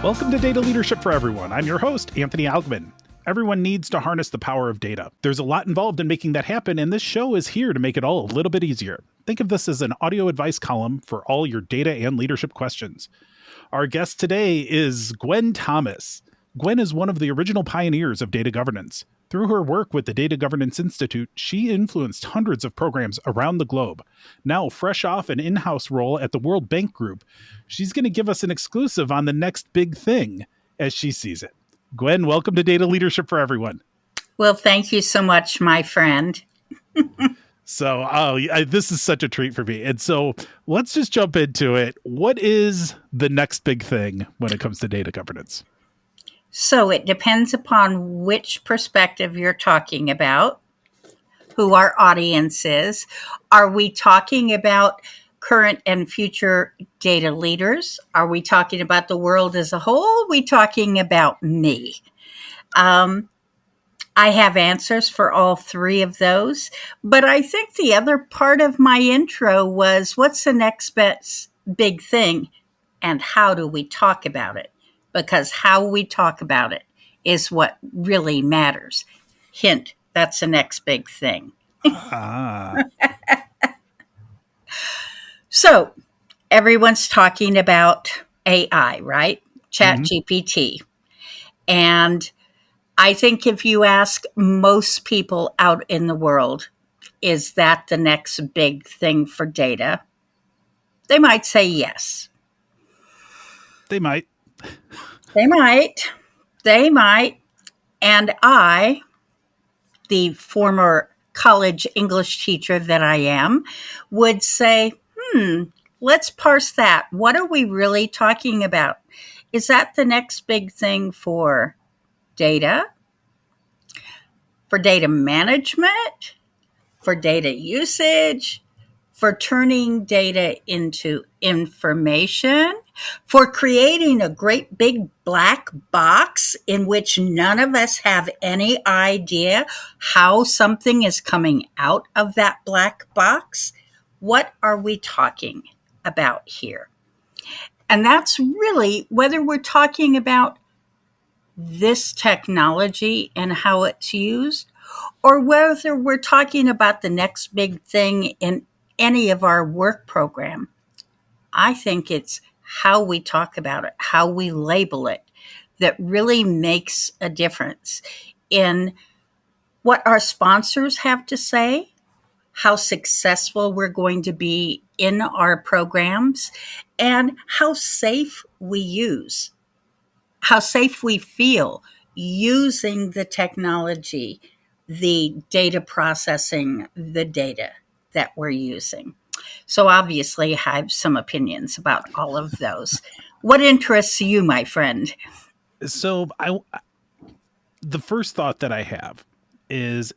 Welcome to Data Leadership for Everyone. I'm your host, Anthony Algman. Everyone needs to harness the power of data. There's a lot involved in making that happen, and this show is here to make it all a little bit easier. Think of this as an audio advice column for all your data and leadership questions. Our guest today is Gwen Thomas. Gwen is one of the original pioneers of data governance. Through her work with the Data Governance Institute, she influenced hundreds of programs around the globe. Now, fresh off an in-house role at the World Bank Group, she's going to give us an exclusive on the next big thing as she sees it. Gwen, welcome to Data Leadership for Everyone. Well, thank you so much, my friend. So, this is such a treat for me. And so let's just jump into it. What is the next big thing when it comes to data governance? So it depends upon which perspective you're talking about, who our audience is. Are we talking about current and future data leaders? Are we talking about the world as a whole? Are we talking about me? I have answers for all three of those, but I think the other part of my intro was what's the next big thing and how do we talk about it? Because how we talk about it is what really matters. Hint, that's the next big thing. So everyone's talking about AI, right? ChatGPT. And I think if you ask most people out in the world, is that the next big thing for data? They might say yes. They might. They might. And I, the former college English teacher that I am, would say, let's parse that. What are we really talking about? Is that the next big thing for data? For data management? For data usage? For turning data into information, for creating a great big black box in which none of us have any idea how something is coming out of that black box. What are we talking about here? And that's really whether we're talking about this technology and how it's used, or whether we're talking about the next big thing in any of our work program. I think it's how we talk about it, how we label it, that really makes a difference in what our sponsors have to say, how successful we're going to be in our programs, and how safe we feel using the technology, the data processing, the data that we're using. So obviously I have some opinions about all of those. What interests you, my friend? So the first thought that I have is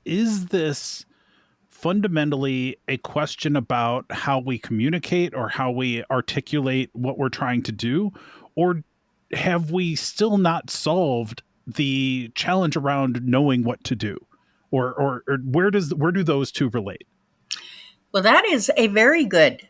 this fundamentally a question about how we communicate or how we articulate what we're trying to do? Or have we still not solved the challenge around knowing what to do? Or where do those two relate? Well, that is a very good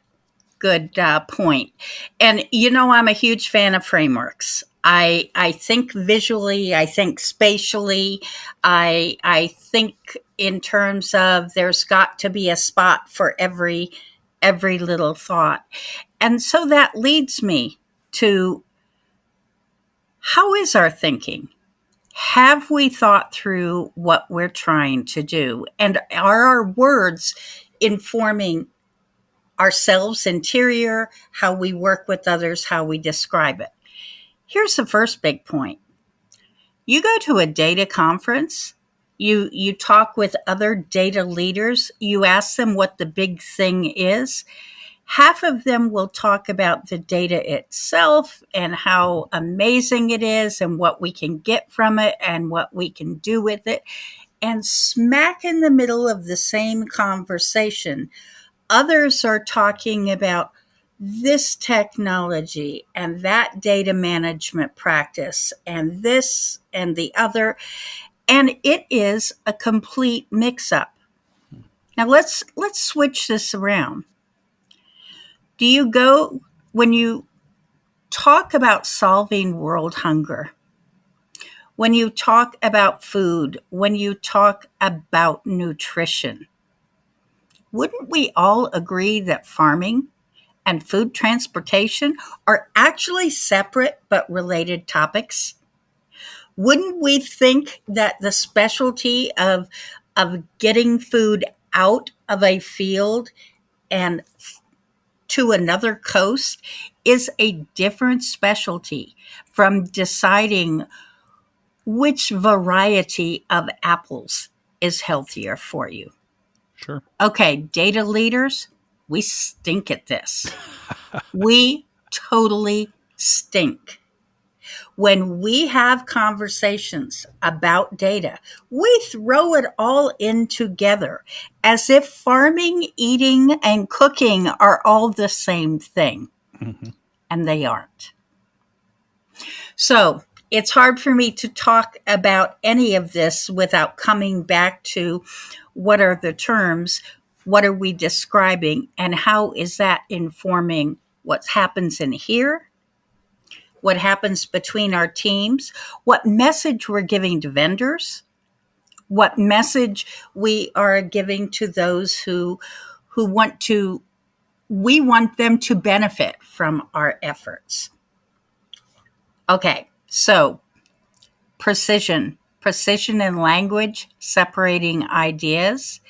point. And, I'm a huge fan of frameworks. I think visually, I think spatially, I think in terms of there's got to be a spot for every little thought. And so that leads me to how is our thinking? Have we thought through what we're trying to do? And are our words informing ourselves interior, how we work with others, how we describe it? Here's the first big point. You go to a data conference, you talk with other data leaders, you ask them what the big thing is. Half of them will talk about the data itself and how amazing it is and what we can get from it and what we can do with it. And smack in the middle of the same conversation, others are talking about this technology and that data management practice and this and the other. And it is a complete mix-up. Now let's switch this around. Do you go, when you talk about solving world hunger, when you talk about food, when you talk about nutrition, wouldn't we all agree that farming and food transportation are actually separate but related topics? Wouldn't we think that the specialty of getting food out of a field and to another coast is a different specialty from deciding which variety of apples is healthier for you? Sure. Okay, data leaders, we stink at this. We totally stink. When we have conversations about data, we throw it all in together as if farming, eating, and cooking are all the same thing. Mm-hmm. And they aren't. So it's hard for me to talk about any of this without coming back to what are the terms, what are we describing, and how is that informing what happens in here, what happens between our teams, what message we're giving to vendors, what message we are giving to those who we want them to benefit from our efforts. Okay, so precision in language, separating ideas,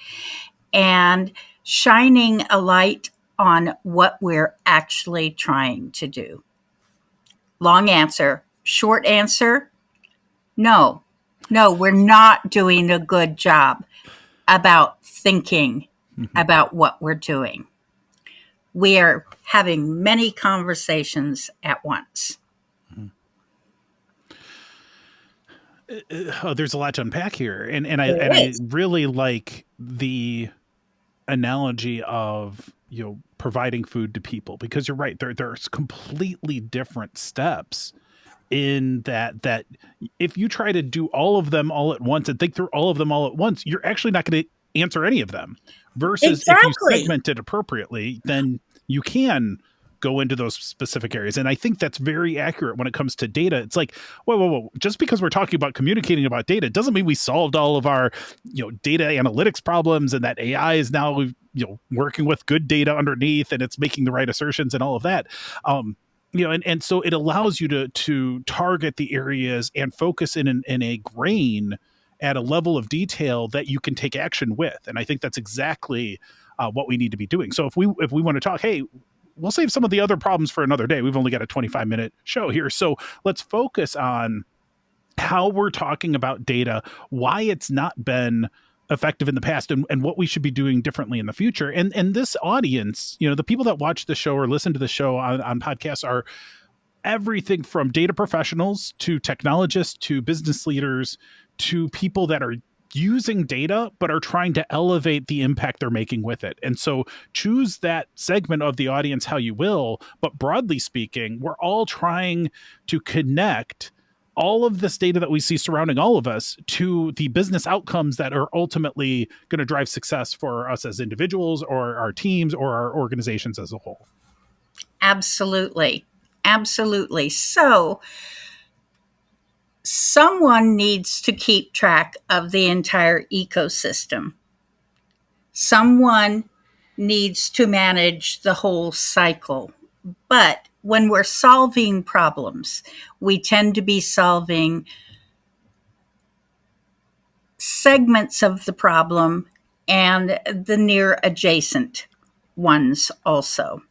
and shining a light on what we're actually trying to do. Long answer. Short answer, no. No, we're not doing a good job about thinking about what we're doing. We are having many conversations at once. There's a lot to unpack here, and I really like the analogy of providing food to people, because you're right, there's completely different steps in that if you try to do all of them all at once and think through all of them all at once, you're actually not going to answer any of them, versus if you segment it appropriately, then you can go into those specific areas. And I think that's very accurate when it comes to data. It's like, whoa, just because we're talking about communicating about data doesn't mean we solved all of our data analytics problems, and that AI is now working with good data underneath and it's making the right assertions and all of that. And so it allows you to target the areas and focus in a grain at a level of detail that you can take action with. And I think that's exactly what we need to be doing. So if we want to talk, hey, we'll save some of the other problems for another day. We've only got a 25-minute show here. So let's focus on how we're talking about data, why it's not been effective in the past, and what we should be doing differently in the future. And this audience, the people that watch the show or listen to the show on podcasts are everything from data professionals to technologists to business leaders to people that are using data but are trying to elevate the impact they're making with it. And so choose that segment of the audience how you will, but broadly speaking, we're all trying to connect all of this data that we see surrounding all of us to the business outcomes that are ultimately going to drive success for us as individuals or our teams or our organizations as a whole. Absolutely. So someone needs to keep track of the entire ecosystem. Someone needs to manage the whole cycle. But when we're solving problems, we tend to be solving segments of the problem and the near adjacent ones also.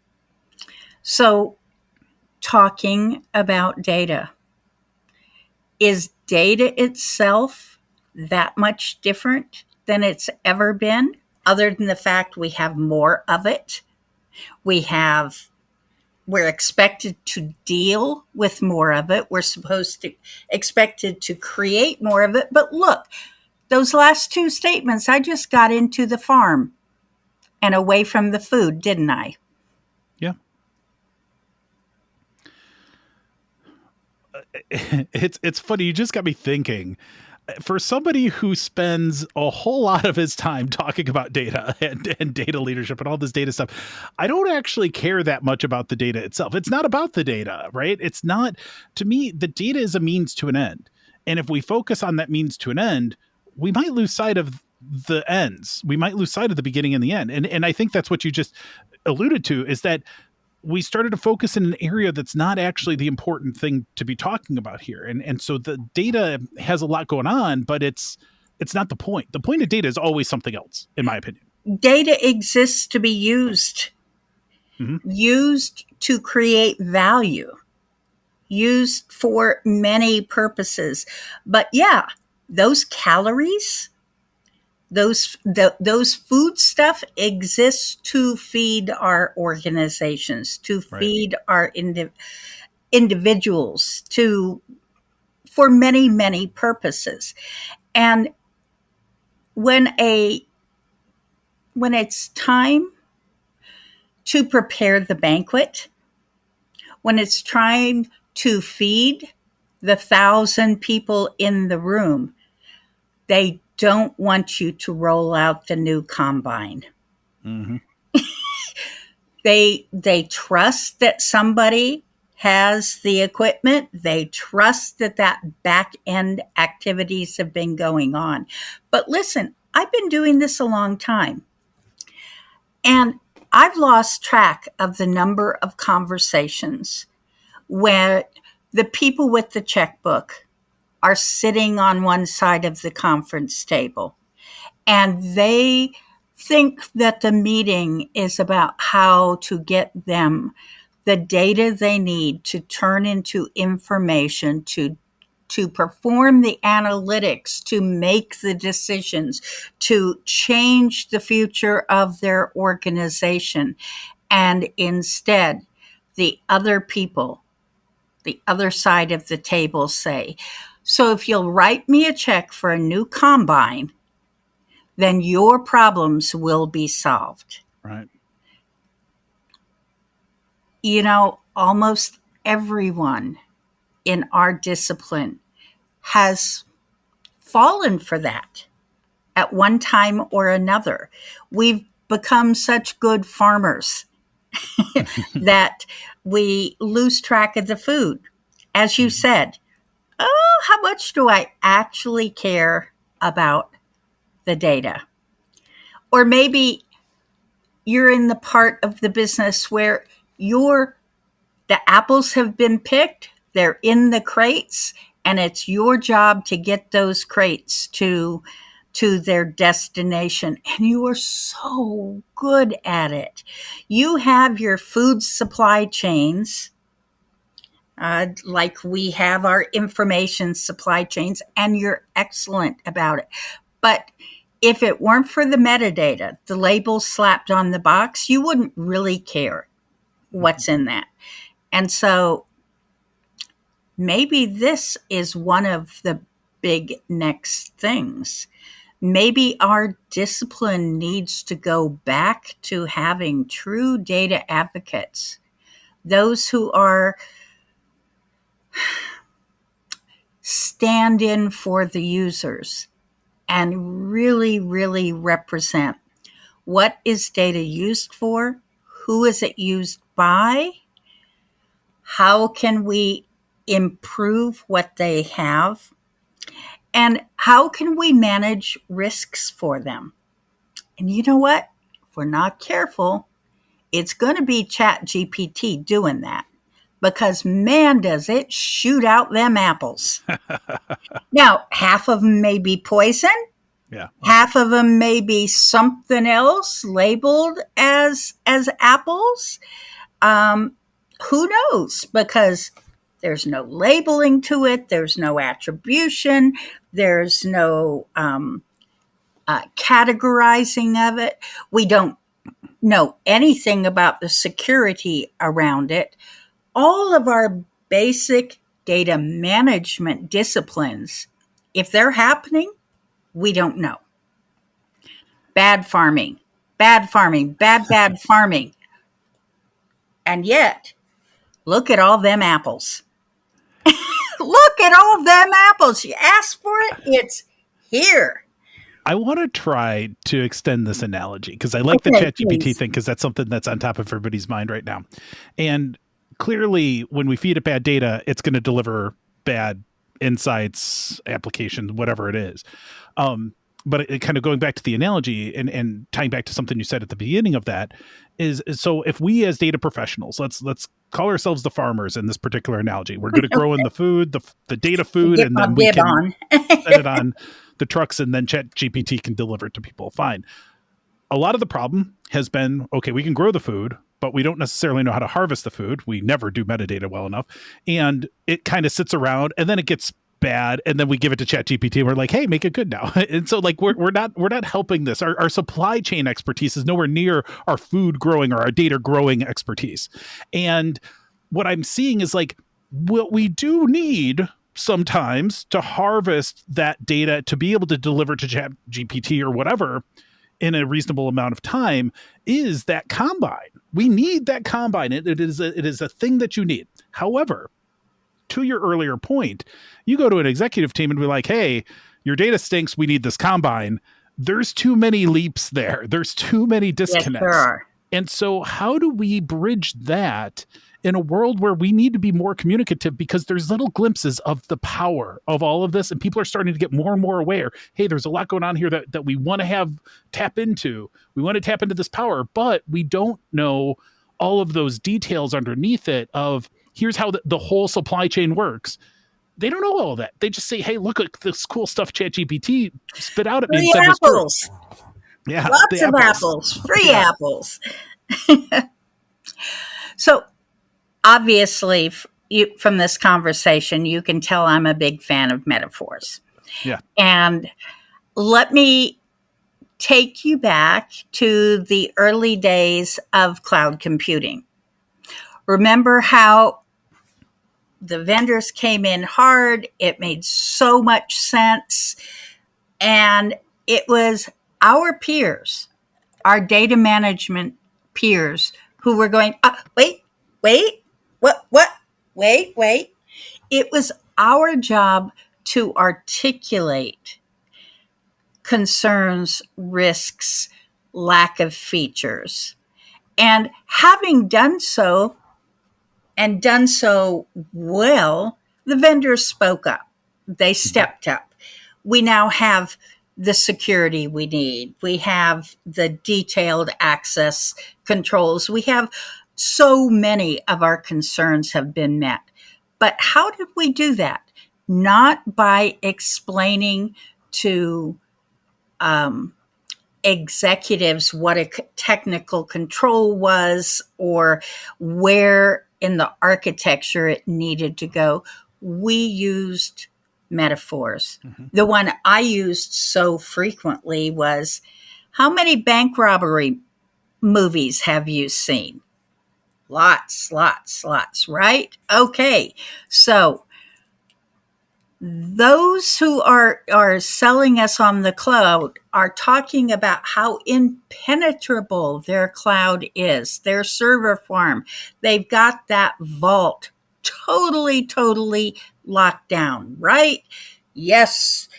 So, talking about data. Is data itself that much different than it's ever been, other than the fact we have more of it? We're expected to deal with more of it. We're expected to create more of it. But look, those last two statements, I just got into the farm and away from the food, didn't I? Yeah. It's funny. You just got me thinking. for somebody who spends a whole lot of his time talking about data and data leadership and all this data stuff, I don't actually care that much about the data itself. It's not about the data, right? It's not, to me, the data is a means to an end. And if we focus on that means to an end, we might lose sight of the ends. We might lose sight of the beginning and the end. And I think that's what you just alluded to, is that we started to focus in an area that's not actually the important thing to be talking about here. And so the data has a lot going on, but it's not the point. The point of data is always something else, in my opinion. Data exists to be used, used to create value, used for many purposes. But yeah, those calories, those food stuff exists to feed our organizations, to feed our individuals, for many, many purposes. And when it's time to prepare the banquet, when it's trying to feed the 1,000 people in the room, they don't want you to roll out the new combine. Mm-hmm. They trust that somebody has the equipment. They trust that back end activities have been going on. But listen, I've been doing this a long time, and I've lost track of the number of conversations where the people with the checkbook are sitting on one side of the conference table, and they think that the meeting is about how to get them the data they need to turn into information, to perform the analytics, to make the decisions, to change the future of their organization. And instead, the other people, the other side of the table say, so if you'll write me a check for a new combine, then your problems will be solved. Right. You know, almost everyone in our discipline has fallen for that at one time or another. We've become such good farmers that we lose track of the food. As you said, oh, how much do I actually care about the data? Or maybe you're in the part of the business where the apples have been picked, they're in the crates, and it's your job to get those crates to their destination. And you are so good at it. You have your food supply chains, like we have our information supply chains, and you're excellent about it. But if it weren't for the metadata, the labels slapped on the box, you wouldn't really care what's in that. And so maybe this is one of the big next things. Maybe our discipline needs to go back to having true data advocates, those who are stand in for the users and really, really represent what is data used for, who is it used by, how can we improve what they have, and how can we manage risks for them. And you know what? If we're not careful, it's going to be ChatGPT doing that, because man, does it shoot out them apples. Now, half of them may be poison. Yeah. Half of them may be something else labeled as apples. Who knows? Because there's no labeling to it. There's no attribution. There's no categorizing of it. We don't know anything about the security around it. All of our basic data management disciplines, if they're happening, we don't know. Bad farming, bad farming. And yet, look at all them apples. Look at all of them apples. You asked for it, it's here. I want to try to extend this analogy because I like the Okay, ChatGPT please. thing because that's something that's on top of everybody's mind right now. And clearly, when we feed it bad data, it's going to deliver bad insights, applications, whatever it is. But it kind of going back to the analogy and tying back to something you said at the beginning of that is so if we as data professionals, let's call ourselves the farmers in this particular analogy. We're good at growing the food, the data food, Get and my then we bib can on. set it on the trucks and then ChatGPT can deliver it to people. Fine. A lot of the problem has been, okay, we can grow the food, but we don't necessarily know how to harvest the food. We never do metadata well enough. And it kind of sits around and then it gets bad. And then we give it to ChatGPT and we're like, hey, make it good now. And so like, we're not helping this. Our supply chain expertise is nowhere near our food growing or our data growing expertise. And what I'm seeing is like, what we do need sometimes to harvest that data to be able to deliver to ChatGPT or whatever in a reasonable amount of time is that combine. We need that combine. It is a thing that you need. However, to your earlier point, you go to an executive team and be like, hey, your data stinks. We need this combine. There's too many leaps there. There's too many disconnects. Yes, there are. And so how do we bridge that in a world where we need to be more communicative because there's little glimpses of the power of all of this and people are starting to get more and more aware. Hey, there's a lot going on here that we want to tap into. We want to tap into this power, but we don't know all of those details underneath it of here's how the whole supply chain works. They don't know all of that. They just say, hey, look at this cool stuff ChatGPT spit out at me and said was true. Yeah, Lots of apples. Free apples. So obviously, from this conversation, you can tell I'm a big fan of metaphors. Yeah. And let me take you back to the early days of cloud computing. Remember how the vendors came in hard? It made so much sense. And it was our peers, our data management peers, who were going, wait, what, wait. It was our job to articulate concerns, risks, lack of features. And having done so, and done so well, the vendors spoke up. They stepped up. We now have the security we need. We have the detailed access controls. We have so many of our concerns have been met. But how did we do that? Not by explaining to executives what a technical control was or where in the architecture it needed to go. We used metaphors. Mm-hmm. The one I used so frequently was, how many bank robbery movies have you seen? Lots, right? Okay. So those who are selling us on the cloud are talking about how impenetrable their cloud is, their server farm. They've got that vault totally locked down, right? Yes,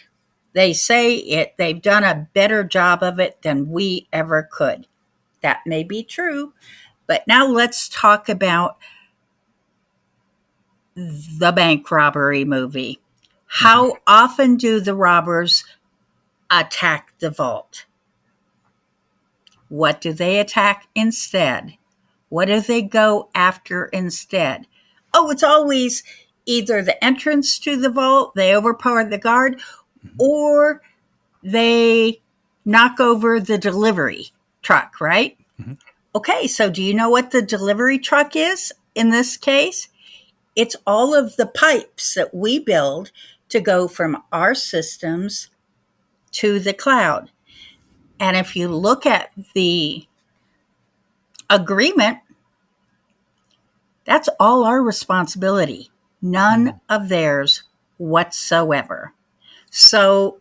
they say it. They've done a better job of it than we ever could. That may be true, but now let's talk about the bank robbery movie. How often do the robbers attack the vault? What do they attack instead? What do they go after instead? Oh, it's always either the entrance to the vault, they overpower the guard, or they knock over the delivery truck, right? Mm-hmm. Okay, so do you know what the delivery truck is in this case? It's all of the pipes that we build to go from our systems to the cloud. And if you look at the agreement, that's all our responsibility, none of theirs whatsoever. So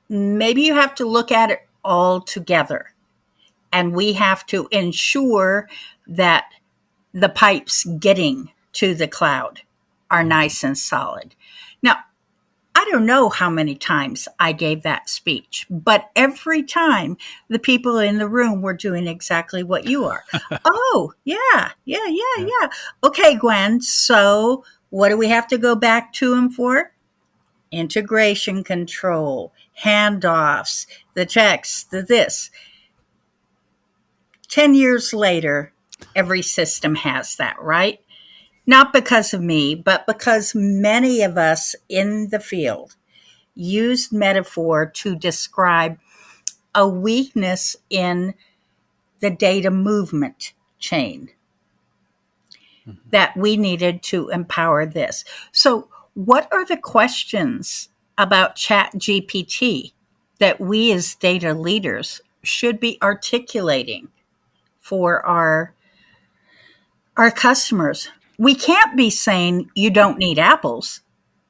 maybe you have to look at it all together, and we have to ensure that the pipes getting to the cloud are nice and solid. Now, I don't know how many times I gave that speech, but every time the people in the room were doing exactly what you are. Oh, yeah, yeah, yeah, Yeah. yeah. Okay, Gwen, so what do we have to go back to him for? Integration control, handoffs, the checks, the this. 10 years later, every system has that, right? Not because of me, but because many of us in the field used metaphor to describe a weakness in the data movement chain Mhm. that we needed to empower this. So, what are the questions about Chat GPT that we as data leaders should be articulating for our customers? We can't be saying you don't need apples.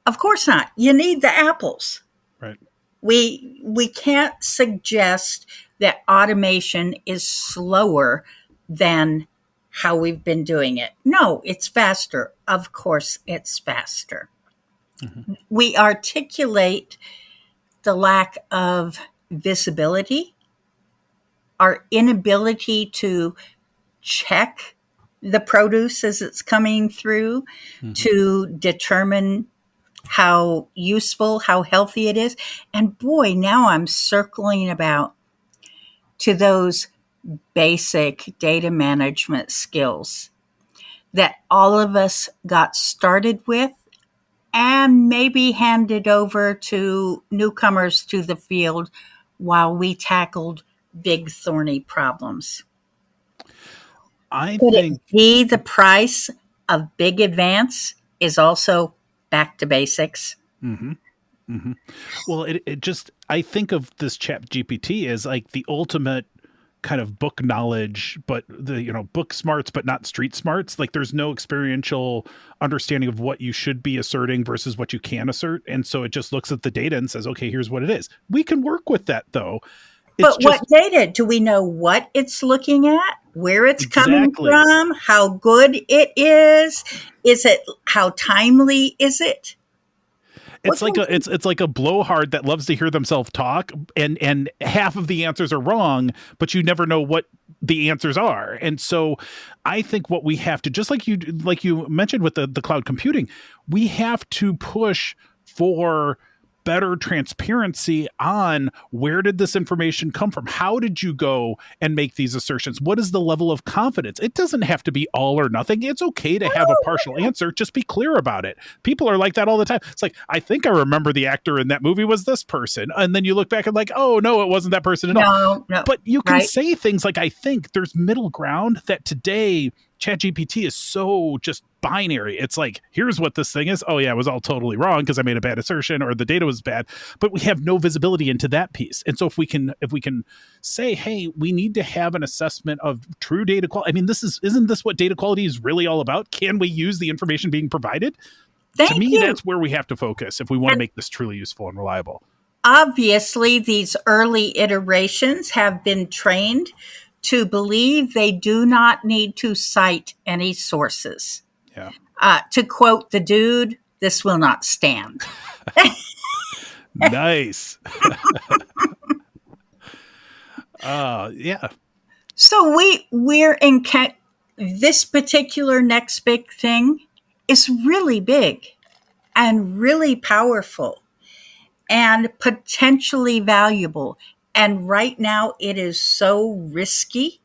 Of course not. You need the apples. Right. We can't suggest that automation is slower than how we've been doing it. No, it's faster. Of course, it's faster. Mhm. We articulate the lack of visibility, our inability to check the produce as it's coming through Mhm. to determine how useful, how healthy it is. And boy, now I'm circling about to those basic data management skills that all of us got started with and maybe handed over to newcomers to the field while we tackled big thorny problems. I Could it think be the price of big advance is also back to basics? mhm, mhm. Well, it just I think of this Chat GPT as like the ultimate kind of book knowledge, but the book smarts, but not street smarts. Like there's no experiential understanding of what you should be asserting versus what you can assert, and so it just looks at the data and says, okay, here's what it is. We can work with that though. It's But what just data? Do we know what it's looking at? Where it's coming exactly. from? How good it is? Is it how timely is it? What It's can like a we, it's like a blowhard that loves to hear themselves talk, and half of the answers are wrong, but you never know what the answers are. And so I think what we have to, just like you mentioned with the cloud computing, we have to push for better transparency on where did this information come from? How did you go and make these assertions? What is the level of confidence? It doesn't have to be all or nothing. It's okay to have a partial answer. Just be clear about it. People are like that all the time. It's like, I think I remember the actor in that movie was this person. And then you look back and like, oh, no, it wasn't that person at all. no, no, But you can right? say things like, I think there's middle ground that today ChatGPT is so just binary. It's like, here's what this thing is. Oh yeah, it was all totally wrong because I made a bad assertion or the data was bad. But we have no visibility into that piece. And so if we can say, hey, we need to have an assessment of true data quality. I mean, isn't this what data quality is really all about? Can we use the information being provided? To Thank me, you. that's where we have to focus if we want to And make this truly useful and reliable. obviously, these early iterations have been trained to believe they do not need to cite any sources. Yeah. To quote the dude, this will not stand. Nice. Yeah. So we're in this particular next big thing is really big and really powerful and potentially valuable. And right now it is so risky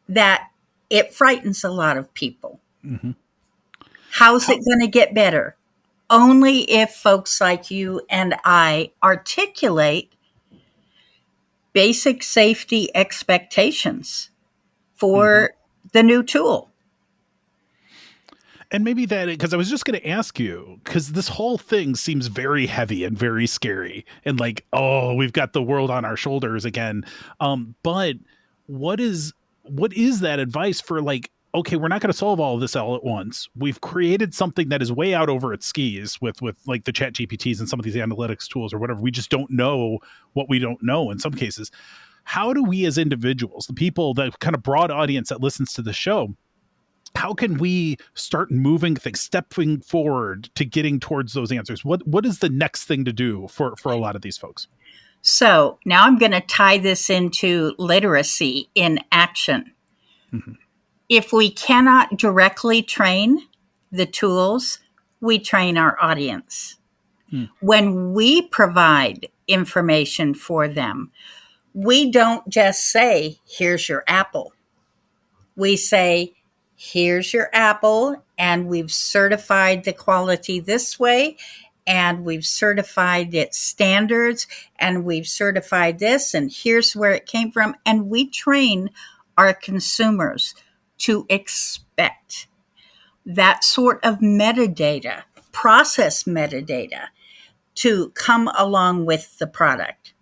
that it frightens a lot of people. Hmm. How's How it going to get better? Only if folks like you and I articulate basic safety expectations mhm. for the new tool. And maybe that, because I was just going to ask you, because this whole thing seems very heavy and very scary, and like, oh, we've got the world on our shoulders again. But what is what is that advice for like? Okay, we're not going to solve all of this all at once. We've created something that is way out over its skis with like the Chat GPTs and some of these analytics tools or whatever. We just don't know what we don't know in some cases. How do we as individuals, the people, the kind of broad audience that listens to the show, how can we start moving things, stepping forward to getting towards those answers? What is the next thing to do for a lot of these folks? So now I'm going to tie this into literacy in action. Mm-hmm. If we cannot directly train the tools, we train our audience. When we provide information for them, we don't just say, here's your apple. We say, here's your apple, and we've certified the quality this way, and we've certified its standards, and we've certified this, and here's where it came from. And we train our consumers to expect that sort of metadata, process metadata, to come along with the product.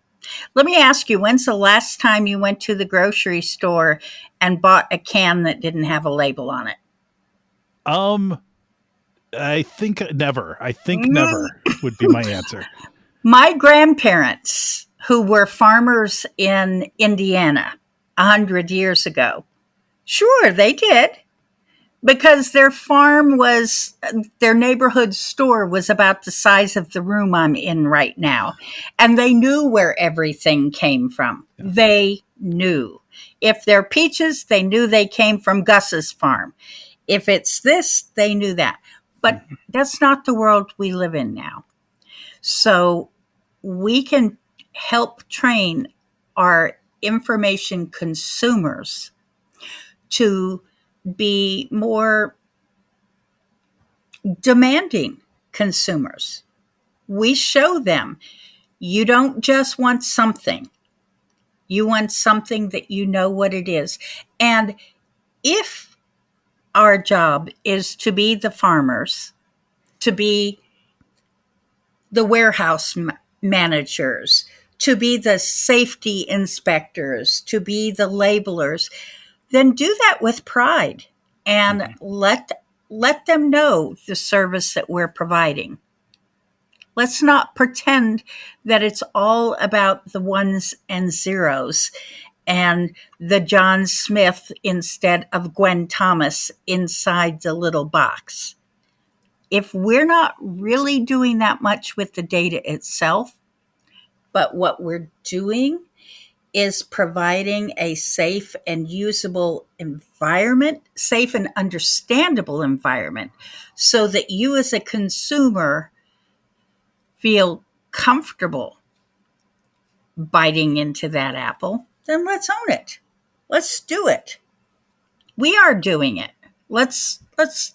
Let me ask you, when's the last time you went to the grocery store and bought a can that didn't have a label on it? I think never. I think never would be my answer. My grandparents, who were farmers in Indiana 100 years ago, sure, they did. Because their farm their neighborhood store was about the size of the room I'm in right now. And they knew where everything came from. Yeah. They knew. If they're peaches, they knew they came from Gus's farm. If it's this, they knew that. But that's not the world we live in now. So we can help train our information consumers to be more demanding consumers. We show them you don't just want something. You want something that you know what it is. And if our job is to be the farmers, to be the warehouse managers, to be the safety inspectors, to be the labelers, then do that with pride and let them know the service that we're providing. Let's not pretend that it's all about the ones and zeros and the John Smith instead of Gwen Thomas inside the little box. If we're not really doing that much with the data itself, but what we're doing is providing a safe and usable environment, safe and understandable environment, so that you as a consumer feel comfortable biting into that apple, then let's own it. Let's do it. We are doing it. Let's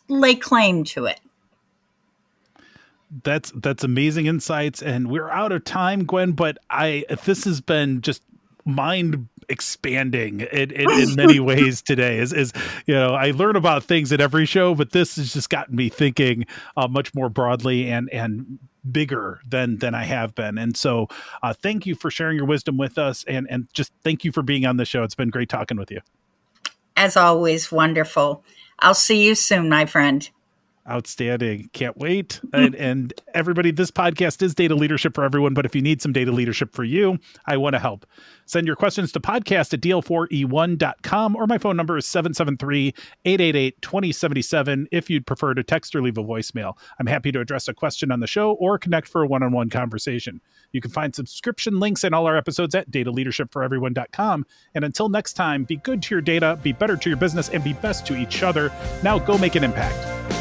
lay claim to it. That's amazing insights, and we're out of time, Gwen, but this has been just mind expanding in many ways today. Is I learn about things at every show, but this has just gotten me thinking much more broadly and bigger than I have been. And so thank you for sharing your wisdom with us, and just thank you for being on the show. It's been great talking with you. As always, wonderful. I'll see you soon, my friend. Outstanding. Can't wait. And everybody, this podcast is data leadership for everyone, but if you need some data leadership for you, I want to help. Send your questions to podcast@dl4e1.com, or my phone number is 773-888-2077 if you'd prefer to text or leave a voicemail. I'm happy to address a question on the show or connect for a one-on-one conversation. You can find subscription links in all our episodes at dataleadershipforeveryone.com. And until next time, be good to your data, be better to your business, and be best to each other. Now go make an impact.